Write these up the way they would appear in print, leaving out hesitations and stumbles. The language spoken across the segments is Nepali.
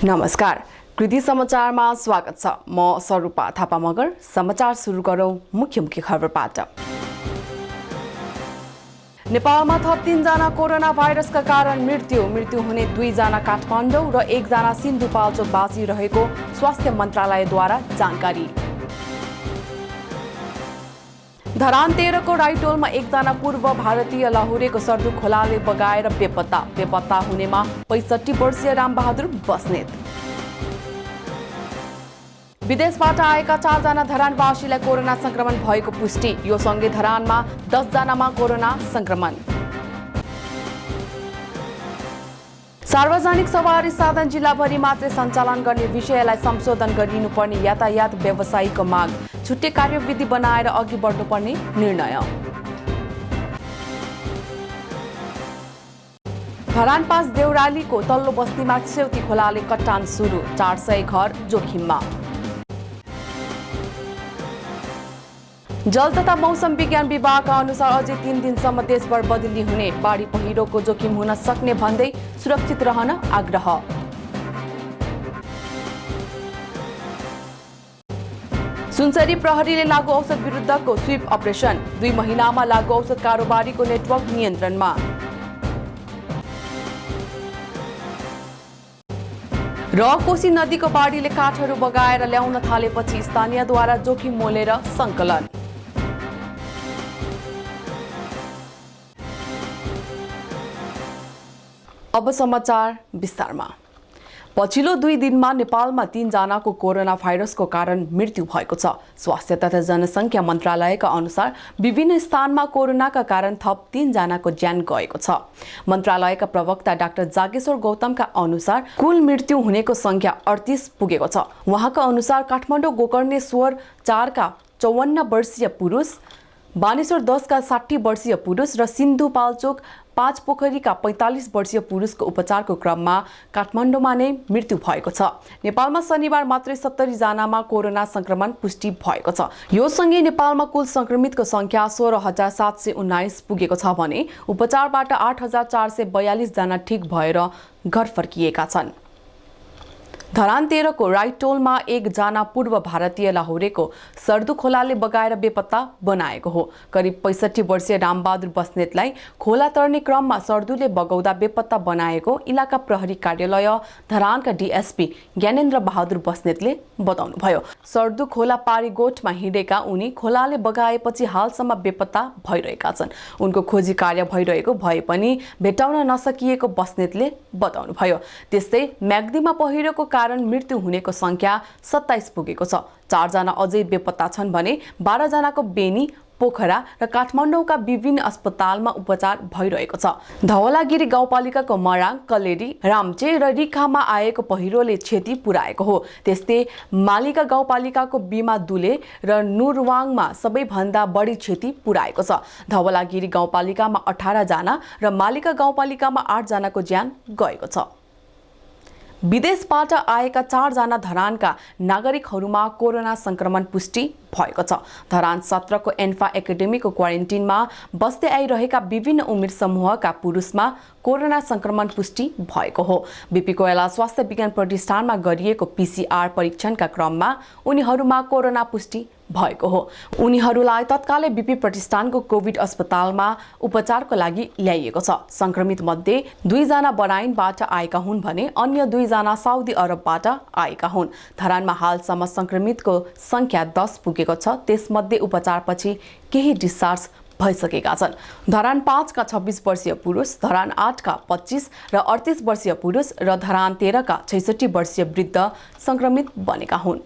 नमस्कार, कृति समाचारमा स्वागत छ। म स्वरूपा थापा मगर। समाचार सुरु गरौं मुख्य खबरबाट। नेपालमा थप 3 जना कोरोना भाइरसका कारण मृत्यु हुने 2 जना काठमाडौँ र 1 जना सिन्धुपाल्चोकवासी रहेको स्वास्थ्य मन्त्रालयद्वारा जानकारी। धरान 13 को राइटोलमा 1 जना पूर्व भारतीय लाहुरेको सर्दु खोलाले बगाएर बेपत्ता हुनेमा 65 वर्षीय रामबहादुर बस्नेत। विदेशबाट आएका 4 जना धरानवासीलाई कोरोना संक्रमण भएको पुष्टि। यो सँगै धरानमा 10 जनामा कोरोना संक्रमण। सार्वजनिक सवारी साधन जिल्लाभरि मात्रै सञ्चालन गर्ने विषयलाई संशोधन गरिनुपर्ने यातायात व्यवसायीको माग। छुट्टै कार्यविधि बनाएर अघि बढ्नुपर्ने निर्णय। धरान 5 देउरालीको तल्लो बस्तीमा सेउती खोलाले कटान सुरु। 400 घर जोखिममा। जल तथा मौसम विज्ञान विभागका अनुसार अझै 3 दिनसम्म देशभर बदली हुने, बाढी पहिरोको जोखिम हुन सक्ने भन्दै सुरक्षित रहन आग्रह। सुनसरी प्रहरीले लागू औषध विरुद्धको स्वीप अपरेसन। 2 महिनामा लागू औषध कारोबारीको नेटवर्क नियन्त्रणमा। र कोशी नदीको बाढीले काठहरू बगाएर ल्याउन थालेपछि स्थानीयद्वारा जोखिम मोलेर संकलन। अब समाचार विस्तारमा। पछिल्लो 2 दिनमा नेपालमा 3 जनाको कोरोना भाइरसको कारण मृत्यु भएको छ। स्वास्थ्य तथा जनसङ्ख्या मन्त्रालयका अनुसार विभिन्न स्थानमा कोरोनाका कारण थप 3 जनाको ज्यान गएको छ। मन्त्रालयका प्रवक्ता डाक्टर जागेश्वर गौतमका अनुसार कुल मृत्यु हुनेको संख्या 38 पुगेको छ। उहाँका अनुसार काठमाडौँ गोकर्णेश्वर 4 का 54 वर्षीय पुरुष, बानेश्वर 10 का 60 वर्षीय पुरुष र सिन्धुपाल्चोक 5 पोखरीका 45 वर्षीय पुरुषको उपचारको क्रममा काठमाडौँमा नै मृत्यु भएको छ। नेपालमा शनिबार मात्रै 70 जनामा कोरोना संक्रमण पुष्टि भएको छ। यो सँगै नेपालमा कुल संक्रमितको संख्या 16,719 पुगेको छ भने उपचारबाट 8,442 जना ठिक भएर घर फर्किएका छन्। धरान 13 को राइटोलमा 1 जना पूर्व भारतीय लाहुरेको सर्दु खोलाले बगाएर बेपत्ता बनाएको हो। करिब 65 वर्षीय रामबहादुर बस्नेतलाई खोला तर्ने क्रममा सर्दुले बगाउँदा बेपत्ता बनाएको इलाका प्रहरी कार्यालय धरानका डीएसपी ज्ञानेन्द्र बहादुर बस्नेतले बताउनुभयो। सर्दु खोला पारीगोठमा हिँडेका उनी खोलाले बगाएपछि हालसम्म बेपत्ता भइरहेका छन्। उनको खोजी कार्य भइरहेको भए पनि भेटाउन नसकिएको बस्नेतले बताउनुभयो। त्यस्तै म्याग्दीमा पहिरोको कारण मृत्यु हुनेको संख्या 27 पुगेको छ। 4 जना अझै बेपत्ता छन् भने 12 जनाको बेनी, पोखरा र काठमाडौँका विभिन्न अस्पतालमा उपचार भइरहेको छ। धवलागिरी गाउँपालिकाको मराङ, कलेरी, रामचे र रिखामा आएको पहिरोले क्षति पुर्याएको हो। त्यस्तै मालिका गाउँपालिकाको बिमा दुले र नुरवाङमा सबैभन्दा बढी क्षति पुर्याएको छ। धवलागिरी गाउँपालिकामा 18 जना र मालिका गाउँपालिकामा 8 जनाको ज्यान गएको छ। विदेशबाट आएका 4 जना धरानका नागरिकहरूमा कोरोना संक्रमण पुष्टि भएको छ। धरान 17 को एन्फा एकाडेमीको क्वारेन्टिनमा बस्दै आइरहेका विभिन्न उमेर समूहका पुरुषमा कोरोना संक्रमण पुष्टि भएको हो। बीपी कोइला स्वास्थ्य विज्ञान प्रतिष्ठानमा गरिएको पीसीआर परीक्षणका क्रममा उनीहरूमा कोरोना पुष्टि भएको हो। उनीहरूलाई तत्कालै बीपी प्रतिष्ठानको कोभिड अस्पतालमा उपचारको लागि ल्याइएको छ। संक्रमित मध्ये 2 जना बराइनबाट आएका हुन् भने अन्य 2 जना साउदी अरबबाट आएका हुन्। धरानमा हालसम्म संक्रमितको संख्या 10 पुगेको छ। त्यसमध्ये उपचारपछि केही डिस्चार्ज भइसकेका छन्। धरान 5 का 26 वर्षीय पुरुष, धरान 8 का 25 र 38 वर्षीय पुरुष र धरान 13 का 66 वर्षीय वृद्ध संक्रमित बनेका हुन्।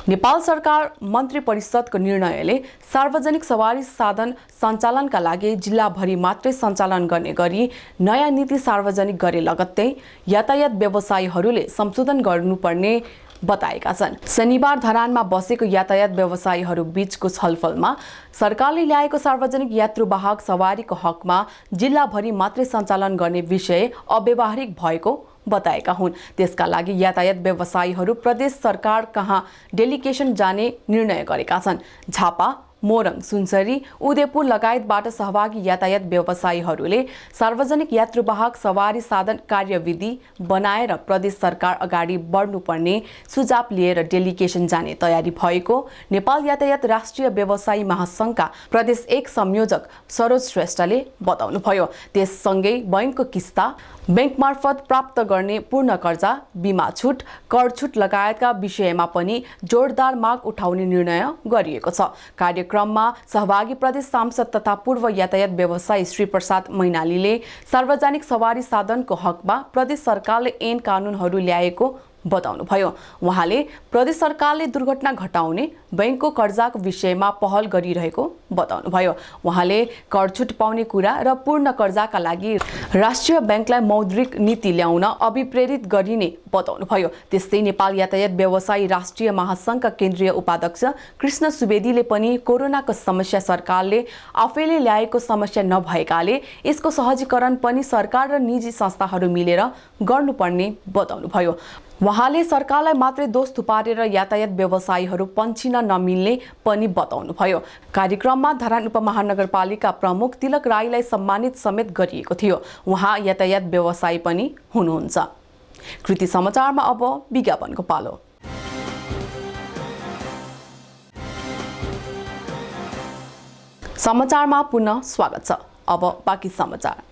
नेपाल सरकार मन्त्री परिषदको निर्णयले सार्वजनिक सवारी साधन सञ्चालनका लागि जिल्लाभरि मात्रै सञ्चालन गर्ने गरी नयाँ नीति सार्वजनिक गरे लगत्तै यातायात व्यवसायीहरूले संशोधन गर्नुपर्ने बताएका छन्। शनिबार धरानमा बसेको यातायात व्यवसायीहरू बीचको छलफलमा सरकारले ल्याएको सार्वजनिक यात्रुवाहक सवारीको हकमा जिल्लाभरि मात्रै सञ्चालन गर्ने विषय अव्यावहारिक भएको बताएका हुन्। त्यसका लागि यातायात व्यवसायीहरू प्रदेश सरकार कहाँ डेलिगेसन जाने निर्णय गरेका छन्। झापा, मोरङ, सुनसरी, उदयपुर लगायतबाट सहभागी यातायात व्यवसायीहरूले सार्वजनिक यात्रुवाहक सवारी साधन कार्यविधि बनाएर प्रदेश सरकार अगाडि बढ्नुपर्ने सुझाव लिएर डेलिगेसन जाने तयारी भएको नेपाल यातायात राष्ट्रिय व्यवसायी महासंघका प्रदेश 1 संयोजक सरोज श्रेष्ठले बताउनुभयो। त्यससँगै बैंकको किस्ता, बैंक मार्फत प्राप्त गर्ने पूर्ण कर्जा, बीमा छुट, कर छुट लगायतका विषयमा पनि जोरदार माग उठाउने निर्णय गरिएको छ। कार्यक्रममा सहभागी प्रदेश सांसद तथा पूर्व यातायात व्यवसायी श्री प्रसाद मैनालीले सार्वजनिक सवारी साधनको हकमा प्रदेश सरकारले ऐन कानुनहरू ल्याएको बताउनुभयो। उहाँले प्रदेश सरकारले दुर्घटना घटाउने बैंकको कर्जाको विषयमा पहल गरिरहेको बताउनुभयो। उहाँले कर छुट पाउने कुरा र पूर्ण कर्जाका लागि राष्ट्रिय बैंकलाई मौद्रिक नीति ल्याउन अभिप्रेरित गरिने बताउनुभयो। त्यस्तै नेपाल यातायात व्यवसायी राष्ट्रिय महासंघका केन्द्रीय उपाध्यक्ष कृष्ण सुवेदीले पनि कोरोनाको समस्या सरकारले आफैले ल्याएको समस्या नभएकाले यसको सहजीकरण पनि सरकार र निजी संस्थाहरू मिलेर गर्नुपर्ने बताउनुभयो। उहाँले सरकारलाई मात्रै दोष थुपारेर यातायात व्यवसायीहरू पन्छिन नमिल्ने पनि बताउनुभयो। कार्यक्रममा धरान उपमहानगरपालिका प्रमुख तिलक राईलाई सम्मानित समेत गरिएको थियो। उहाँ यातायात व्यवसायी पनि हुनुहुन्छ। कृति समाचारमा अब विज्ञापनको पालो। समाचारमा पुनः स्वागत छ। अब बाँकी समाचार।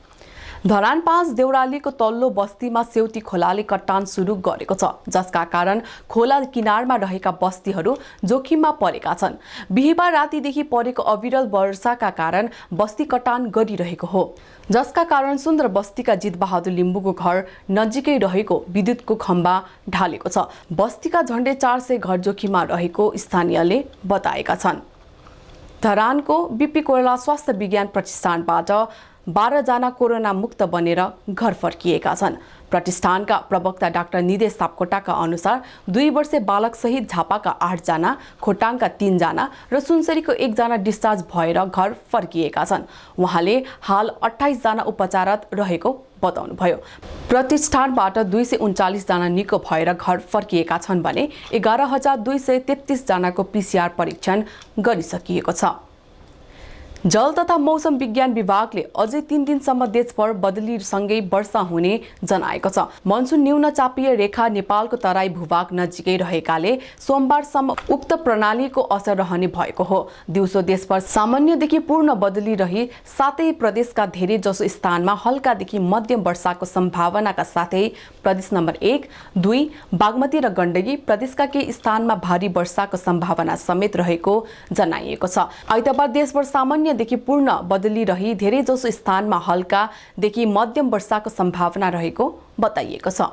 धरान 5 देउरालीको तल्लो बस्तीमा सेउती खोलाले कटान सुरु गरेको छ, जसका कारण खोला किनारमा रहेका बस्तीहरू जोखिममा परेका छन्। बिहीबार रातिदेखि परेको अविरल वर्षाका कारण बस्ती कटान गरिरहेको हो, जसका कारण सुन्दर बस्तीका जितबहादुर लिम्बुको घर नजिकै रहेको विद्युतको खम्बा ढालेको छ। बस्तीका झण्डै 400 घर जोखिममा रहेको स्थानीयले बताएका छन्। धरानको बीपी कोइराला स्वास्थ्य विज्ञान प्रतिष्ठानबाट 12 जना कोरोना मुक्त बनेर घर फर्किएका छन्। प्रतिष्ठानका प्रवक्ता डाक्टर निदेश सापकोटाका अनुसार 2 वर्षे बालक सहित झापाका 8 जना, खोटाङका 3 जना र सुनसरीको 1 जना डिस्चार्ज भएर घर फर्किएका छन्। उहाँले हाल 28 जना उपचाररत रहेको बताउनुभयो। प्रतिष्ठानबाट 239 जना निको भएर घर फर्किएका छन् भने 11,233 जनाको PCR परीक्षण गरिसकिएको छ। जल तथा मौसम विज्ञान विभागले अझै 3 दिनसम्म देशभर बदलीसँगै वर्षा हुने जनाएको छ। मनसुन न्यून चापीय रेखा नेपालको तराई भूभाग नजिकै रहेकाले सोमबारसम्म उक्त प्रणालीको असर रहने भएको हो। दिउँसो देशभर सामान्यदेखि पूर्ण बदली रही साथै प्रदेशका धेरै जसो स्थानमा हल्कादेखि मध्यम वर्षाको सम्भावनाका साथै प्रदेश नम्बर 1, 2 बागमती र गण्डकी प्रदेशका केही स्थानमा भारी वर्षाको सम्भावना समेत रहेको जनाइएको छ। आइतबार देशभर सामान्यदेखि पूर्ण बदली रही धेरै जसो स्थानमा हल्कादेखि मध्यम वर्षाको सम्भावना रहेको बताइएको छ।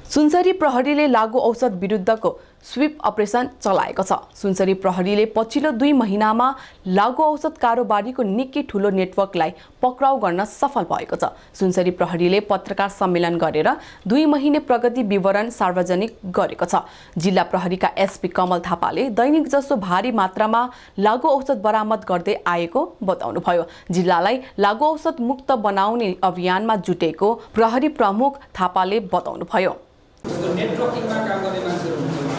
सुनसरी प्रहरीले लागू औषध विरुद्धको स्वीप अपरेसन चलाएको छ। सुनसरी प्रहरीले पछिल्लो 2 महिनामा लागू औषध कारोबारीको निकै ठूलो नेटवर्कलाई पक्राउ गर्न सफल भएको छ। सुनसरी प्रहरीले पत्रकार सम्मेलन गरेर 2 महिने प्रगति विवरण सार्वजनिक गरेको छ। जिल्ला प्रहरीका एसपी कमल थापाले दैनिक जसो भारी मात्रामा लागू औषध बरामद गर्दै आएको बताउनुभयो। जिल्लालाई लागू औषध मुक्त बनाउने अभियानमा जुटेको प्रहरी प्रमुख थापाले बताउनुभयो। नेटवर्किङमा काम गर्ने मान्छेहरू हुनुहुन्छ।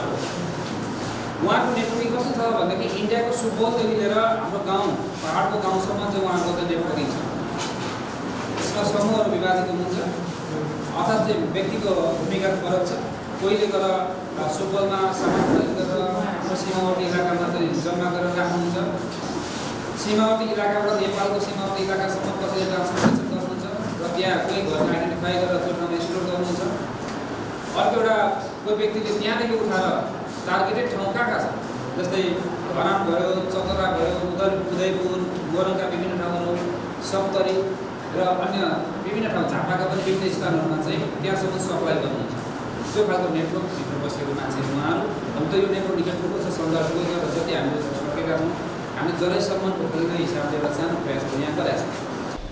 उहाँको नेटवर्किङ कस्तो छ भन्दाखेरि इन्डियाको सुपौलदेखि लिएर हाम्रो गाउँ पहाडको गाउँसम्म चाहिँ उहाँको त नेटवर्किङ छ। यसमा समूहहरू विभाजित हुनुहुन्छ, अर्थात् चाहिँ व्यक्तिको भूमिका फरक छ। कोहीले गएर सुपौलमा सामान खरिद गरेर हाम्रो सीमावर्ती इलाकामा चाहिँ जम्मा गरेर राख्नुहुन्छ। सीमावर्ती इलाकाबाट नेपालको सीमावर्ती इलाकासम्म कसैले ट्रान्सपोर्टेसन गर्नुहुन्छ र त्यहाँ कोही घरमा आइडेन्टिफाई गरेर त्यो ठाउँमा स्टोर गर्नुहुन्छ। अर्को एउटा कोही व्यक्तिले त्यहाँदेखि उठाएर टार्गेटेड ठाउँ कहाँ छ, जस्तै धरान भयो, चौतरा भयो, उदयपुर, मोरङका विभिन्न ठाउँहरू, सप्तरी र अन्य विभिन्न ठाउँ झापाका पनि विभिन्न स्थानहरूमा चाहिँ त्यहाँसम्म सप्लाई गर्नुहुन्छ। त्यो खालको नेटवर्कभित्र बसेको मान्छेहरू उहाँहरू। अब त्यो यो नेटवर्क निकै ठुलो छ, सन्दर्भको र जति हामीले सकेका छौँ हामी जरैसम्म खोल्ने हिसाबले एउटा सानो प्रयासहरू यहाँ गरेका छौँ।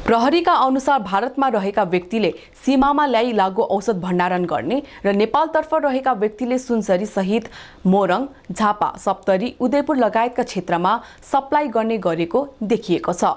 प्रहरीका अनुसार भारतमा रहेका व्यक्तिले सीमामा ल्याई लागू औषध भण्डारण गर्ने र नेपालतर्फ रहेका व्यक्तिले सुनसरी सहित मोरङ, झापा, सप्तरी, उदयपुर लगायतका क्षेत्रमा सप्लाई गर्ने गरेको देखिएको छ।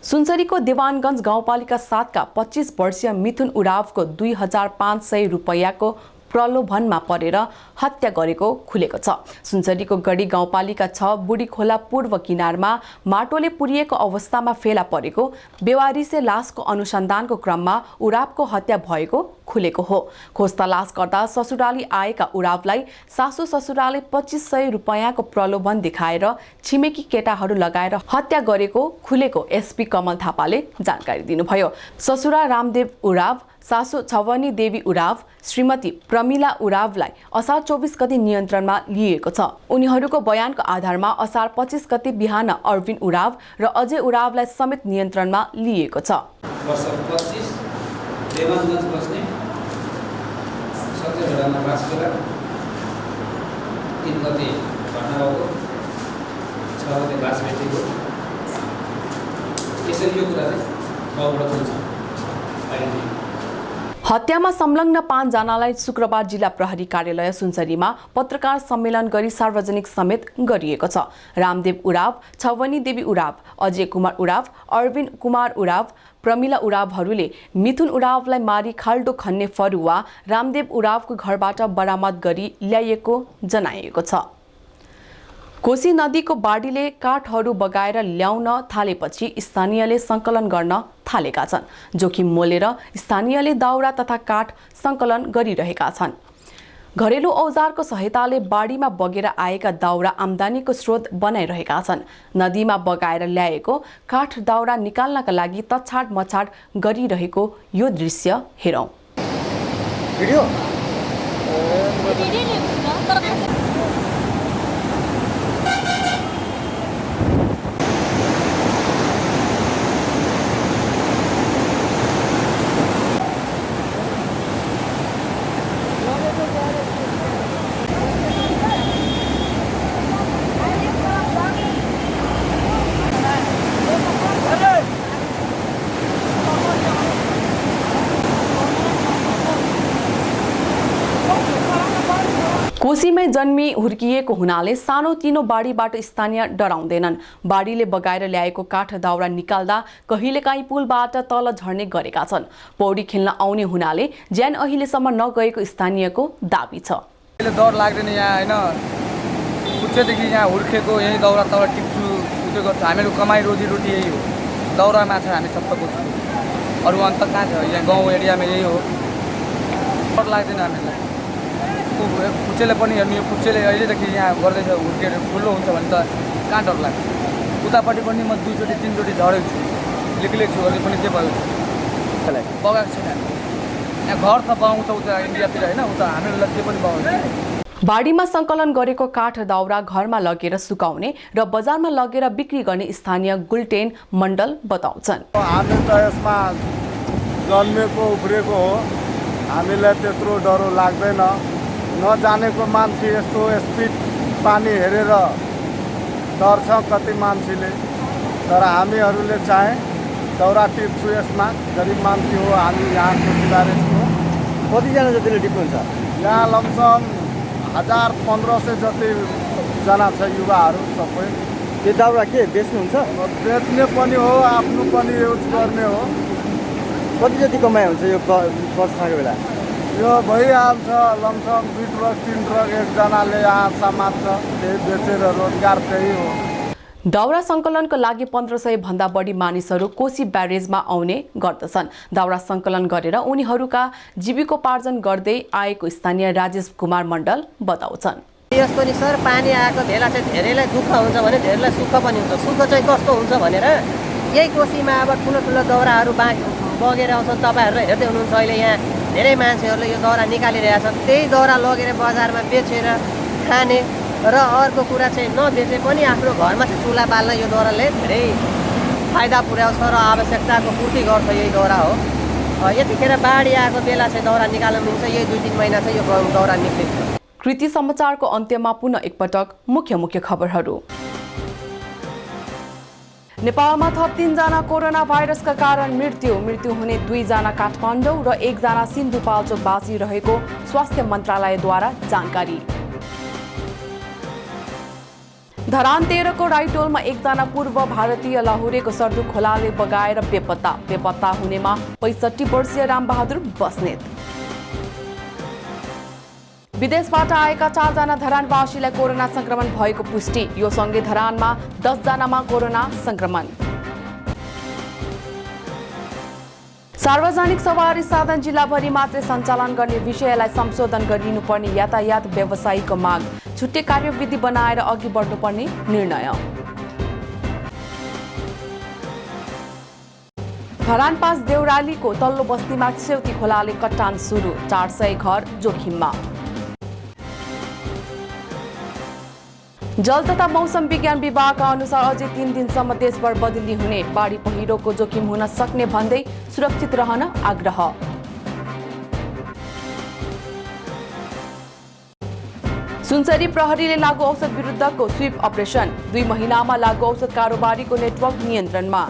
सुनसरीको देवानगञ्ज गाउँपालिका 7 का 25 वर्षीय मिथुन उरावको 2,500 रुपैयाँको प्रलोभनमा परेर हत्या गरेको खुलेको छ। सुनसरीको गढी गाउँपालिका 6 बुढी खोला पूर्व किनारमा माटोले पुरिएको अवस्थामा फेला परेको बेवारिसे लासको अनुसन्धानको क्रममा उरावको हत्या भएको खुलेको हो। खोज तलास गर्दा ससुराली आएका उरावलाई सासू ससुराले 2500 रुपैयाँको प्रलोभन देखाएर छिमेकी केटाहरू लगाएर हत्या गरेको खुलेको एसपी कमल थापाले जानकारी दिनुभयो। ससुरा रामदेव उराव, सासू छवनी देवी उराव, श्रीमती प्रमिला उरावलाई असार 24 गते नियन्त्रणमा लिएको छ। उनीहरूको बयानको आधारमा असार 25 गते बिहान अरविन उराव र अजय उरावलाई समेत नियन्त्रणमा लिएको छ। वर्ष 25 देवानगञ्ज बस्ने सत्यझोडामा बास गरेर 3 गते घटना भएको 6 गते बास भेटेको यसरी यो कुरा चाहिँ गाउँबाट हुन्छ। हत्यामा संलग्न 5 जनालाई शुक्रबार जिल्ला प्रहरी कार्यालय सुनसरीमा पत्रकार सम्मेलन गरी सार्वजनिक समेत गरिएको छ। रामदेव उराव, छवनी देवी उराव, अजय कुमार उराव, अरविन कुमार उराव, प्रमिला उरावहरूले मिथुन उरावलाई मारी खाल्डो खन्ने फरुवा रामदेव उरावको घरबाट बरामद गरी ल्याइएको जनाइएको छ। कोशी नदीको बाढीले काठहरू बगाएर ल्याउन थालेपछि स्थानीयले सङ्कलन गर्न थालेका छन्। जोखिम मोलेर स्थानीयले दाउरा तथा काठ सङ्कलन गरिरहेका छन्। घरेलु औजारको सहायताले बाढीमा बगेर आएका दाउरा आम्दानीको स्रोत बनाइरहेका छन्। नदीमा बगाएर ल्याएको काठ दाउरा निकाल्नका लागि तछाड मछाड गरिरहेको यो दृश्य हेरौँ। कोशीमै जन्मी हुर्किएको हुनाले सानोतिनो बाढीबाट स्थानीय डराउँदैनन्। बाढीले बगाएर ल्याएको काठ दाउरा निकाल्दा कहिलेकाहीँ पुलबाट तल झर्ने गरेका छन्। पौडी खेल्न आउने हुनाले ज्यान अहिलेसम्म नगएको स्थानीयको दाबी छ। डर लाग्दैन यहाँ हैन, पुच्छेदेखि यहाँ हुर्केको यही दाउरा तल टिप्छु उयो गर्छ। हामीहरू कमाइ रोजीरोटी यही हो, दाउरा माछा हामी सबै खोज्छौँ। अरू अन्त कहाँ छ, यहाँ गाउँ एरियामा यही हो। डर लाग्दैन हामीलाई। पुच्छेले पनि हेर्नु, यो पुच्छेले अहिलेदेखि यहाँ गर्दैछ हुर्केर ठुलो हुन्छ भने त कहाँ डर लाग्छ। उतापट्टि पनि म 2 चोटि 3 चोटि झरेको छु, लेखिलेको छु। अहिले पनि के भयो बगाएको छैन। यहाँ घर त पाउँछ उता इन्डियातिर होइन, उता हामीहरूलाई के पनि पाउँछ। बाढीमा सङ्कलन गरेको काठ दाउरा घरमा लगेर सुकाउने र बजारमा लगेर बिक्री गर्ने स्थानीय गुल्टेन मण्डल बताउँछन्। हामी त यसमा जन्मेको उब्रेको हो, हामीलाई त्यत्रो डरो लाग्दैन। नजानेको मान्छे यस्तो स्पिड पानी हेरेर डर्छ कति मान्छेले, तर हामीहरूले चाहिँ दाउरा टिप्छु। यसमा गरिब मान्छे हो हामी, यहाँको बिरारे छौँ। कतिजना जतिले टिप्नुहुन्छ? यहाँ लमसम 1000-1500 जतिजना छ युवाहरू सबै। यो दाउरा के बेच्नुहुन्छ? बेच्ने पनि हो, आफ्नो पनि युज गर्ने हो। कति जति कमाइ हुन्छ यो वर्षको बेला? यो भइहाल्छ लमसम 2 ट्रक 3 ट्रक एकजनाले यहाँ समात्छ। त्यही बेचेर रोजगार त्यही हो। दाउरा सङ्कलनको लागि 1500 भन्दा बढी मानिसहरू कोशी ब्यारेजमा आउने गर्दछन्। दाउरा सङ्कलन गरेर उनीहरूका जीविकोपार्जन गर्दै आएको स्थानीय राजेश कुमार मण्डल बताउँछन्। यस्तो नि सर, पानी आएको बेला चाहिँ धेरैलाई दुःख हुन्छ भने धेरैलाई सुख पनि हुन्छ। सुख चाहिँ कस्तो हुन्छ भनेर यही कोशीमा अब ठुलो ठुलो दाउराहरू बगेर आउँछन्। तपाईँहरूले हेर्दै हुनुहुन्छ अहिले यहाँ धेरै मान्छेहरूले यो दाउरा निकालिरहेका छन्। त्यही दाउरा लगेर बजारमा बेचेर खाने र अर्को कुरा चाहिँ नबेचे पनि आफ्नो घरमा चाहिँ चुल्हा बाल्न यो दाउराले धेरै फाइदा पुर्याउँछ र आवश्यकताको पूर्ति गर्छ। यही दाउरा हो। यतिखेर बाढी आएको बेला चाहिँ दाउरा निकाल्न मिल्छ। यही 2-3 महिना चाहिँ यो दाउरा निक्लिन्छ। कृति समाचारको अन्त्यमा पुनः एकपटक मुख्य खबरहरू। नेपालमा थप 3 जना कोरोना भाइरसका कारण मृत्यु हुने 2 जना काठमाडौँ र 1 जना सिन्धुपाल्चोकवासी रहेको स्वास्थ्य मन्त्रालयद्वारा जानकारी। धरान 13 को राइटोलमा 1 जना पूर्व भारतीय लाहुरेको सर्दु खोलाले बगाएर बेपत्ता हुनेमा 65 वर्षीय रामबहादुर बस्नेत। विदेशबाट आएका 4 जना धरानवासीलाई कोरोना संक्रमण भएको पुष्टि। यो सँगै धरानमा 10 जनामा कोरोना संक्रमण। सार्वजनिक सवारी साधन जिल्लाभरि मात्रै सञ्चालन गर्ने विषयलाई संशोधन गरिनुपर्ने यातायात व्यवसायीको माग। छुट्टै कार्यविधि बनाएर अघि बढ्नुपर्ने निर्णय। धरान पास देउरालीको तल्लो बस्तीमा सेउती खोलाले कट्टान सुरु। 400 घर जोखिममा। जल तथा मौसम विज्ञान विभागका अनुसार अझै 3 दिनसम्म देशभर बदली हुने, बाढी पहिरोको जोखिम हुन सक्ने भन्दै सुरक्षित रहन आग्रह। सुनसरी प्रहरीले लागू औषध विरुद्धको स्वीप अपरेसन। 2 महिनामा लागू औषध कारोबारीको नेटवर्क नियन्त्रणमा।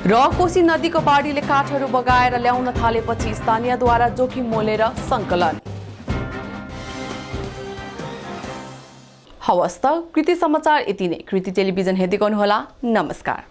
र कोशी नदीको बाढीले काठहरू बगाएर ल्याउन थालेपछि स्थानीयद्वारा जोखिम मोलेर सङ्कलन। हवस् त कृति समाचार यति नै। कृति टेलिभिजन हेर्दै गर्नुहोला। नमस्कार।